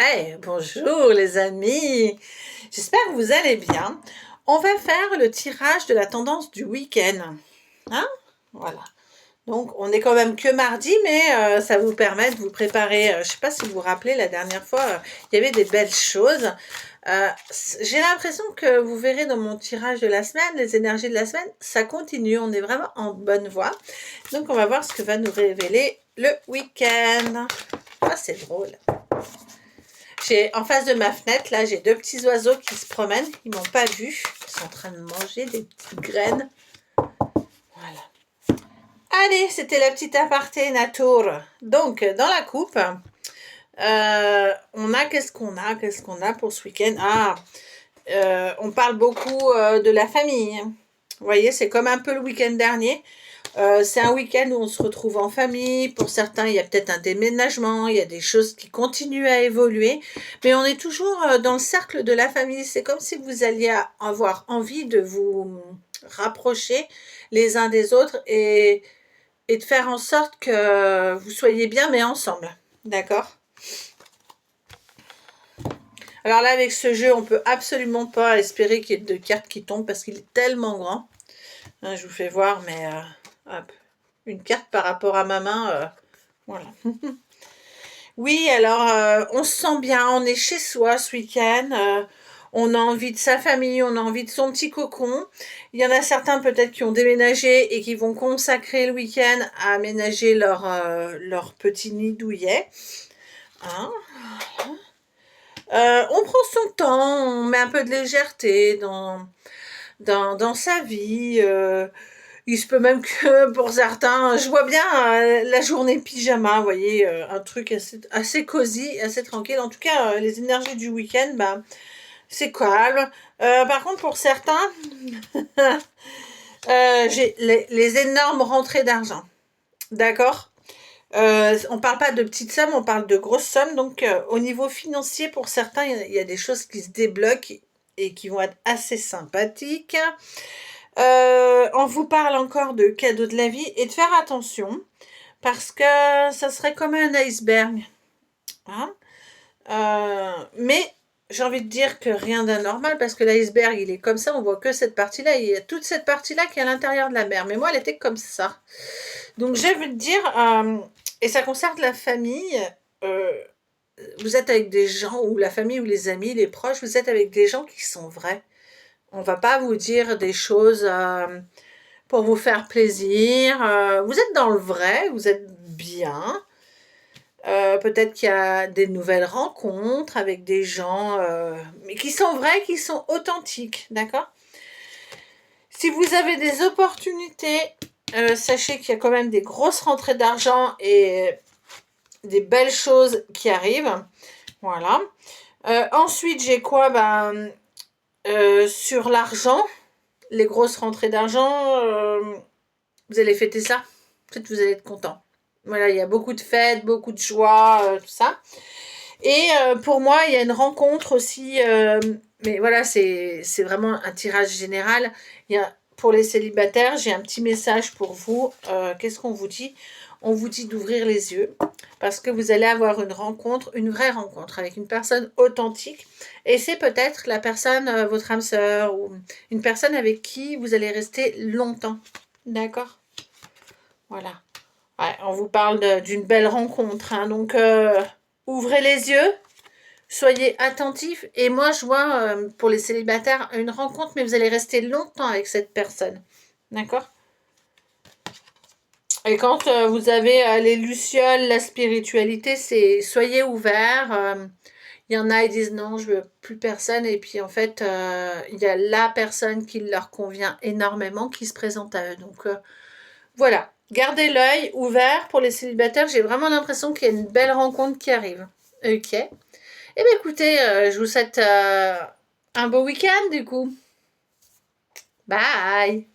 Hey, bonjour les amis, j'espère que vous allez bien. On va faire le tirage de la tendance du week-end. Hein? Voilà. Donc on est quand même que mardi, mais ça vous permet de vous préparer. Je ne sais pas si vous vous rappelez, la dernière fois, il y avait des belles choses. J'ai l'impression que vous verrez dans mon tirage de la semaine, les énergies de la semaine, ça continue, on est vraiment en bonne voie. Donc on va voir ce que va nous révéler le week-end. Ah, c'est drôle. En face de ma fenêtre, là, j'ai deux petits oiseaux qui se promènent. Ils m'ont pas vu. Ils sont en train de manger des petites graines. Voilà. Allez, c'était la petite aparté Natour. Donc, dans la coupe, on a qu'est-ce qu'on a? Qu'est-ce qu'on a pour ce week-end? On parle beaucoup de la famille. Vous voyez, c'est comme un peu le week-end dernier. C'est un week-end où on se retrouve en famille. Pour certains, il y a peut-être un déménagement, il y a des choses qui continuent à évoluer, mais on est toujours dans le cercle de la famille. C'est comme si vous alliez avoir envie de vous rapprocher les uns des autres et de faire en sorte que vous soyez bien, mais ensemble. D'accord? Alors là, avec ce jeu, on peut absolument pas espérer qu'il y ait de cartes qui tombent parce qu'il est tellement grand. Hein, je vous fais voir, mais hop, une carte par rapport à ma main, voilà. Oui, alors on se sent bien, on est chez soi ce week-end, on a envie de sa famille, on a envie de son petit cocon. Il y en a certains peut-être qui ont déménagé et qui vont consacrer le week-end à aménager leur petit nid douillet. Hein? On prend son temps, on met un peu de légèreté dans sa vie. Il se peut même que pour certains, je vois bien la journée pyjama, vous voyez, un truc assez cosy, assez tranquille. En tout cas, les énergies du week-end, bah, c'est calme. Par contre, pour certains, j'ai les énormes rentrées d'argent. D'accord? On ne parle pas de petites sommes, on parle de grosses sommes. Donc, au niveau financier, pour certains, il y a des choses qui se débloquent et qui vont être assez sympathiques. On vous parle encore de cadeaux de la vie et de faire attention parce que ça serait comme un iceberg. Hein? Mais j'ai envie de dire que rien d'anormal parce que l'iceberg, il est comme ça, on voit que cette partie-là. Il y a toute cette partie-là qui est à l'intérieur de la mer. Mais moi, elle était comme ça. Donc, j'ai envie de dire, et ça concerne la famille, euh, vous êtes avec des gens, ou la famille, ou les amis, les proches, vous êtes avec des gens qui sont vrais. On va pas vous dire des choses pour vous faire plaisir. Vous êtes dans le vrai, vous êtes bien. Peut-être qu'il y a des nouvelles rencontres avec des gens mais qui sont vrais, qui sont authentiques, d'accord? Si vous avez des opportunités, sachez qu'il y a quand même des grosses rentrées d'argent et des belles choses qui arrivent. Voilà. Ensuite, j'ai quoi? Sur l'argent, les grosses rentrées d'argent, vous allez fêter ça. Peut-être que vous allez être content. Voilà, il y a beaucoup de fêtes, beaucoup de joie, tout ça. Et pour moi, il y a une rencontre aussi, mais voilà, c'est vraiment un tirage général. Pour les célibataires, j'ai un petit message pour vous. Qu'est-ce qu'on vous dit? On vous dit d'ouvrir les yeux parce que vous allez avoir une rencontre, une vraie rencontre avec une personne authentique. Et c'est peut-être la personne, votre âme sœur, ou une personne avec qui vous allez rester longtemps. D'accord? Voilà. Ouais, on vous parle d'une belle rencontre. Hein, donc, ouvrez les yeux, soyez attentifs. Et moi, je vois pour les célibataires une rencontre, mais vous allez rester longtemps avec cette personne. D'accord? Et quand vous avez les lucioles, la spiritualité, c'est soyez ouverts. Il y en a, ils disent non, je veux plus personne. Et puis en fait, il y a la personne qui leur convient énormément qui se présente à eux. Donc voilà, gardez l'œil ouvert pour les célibataires. J'ai vraiment l'impression qu'il y a une belle rencontre qui arrive. Ok. Eh bien écoutez, je vous souhaite un beau week-end du coup. Bye.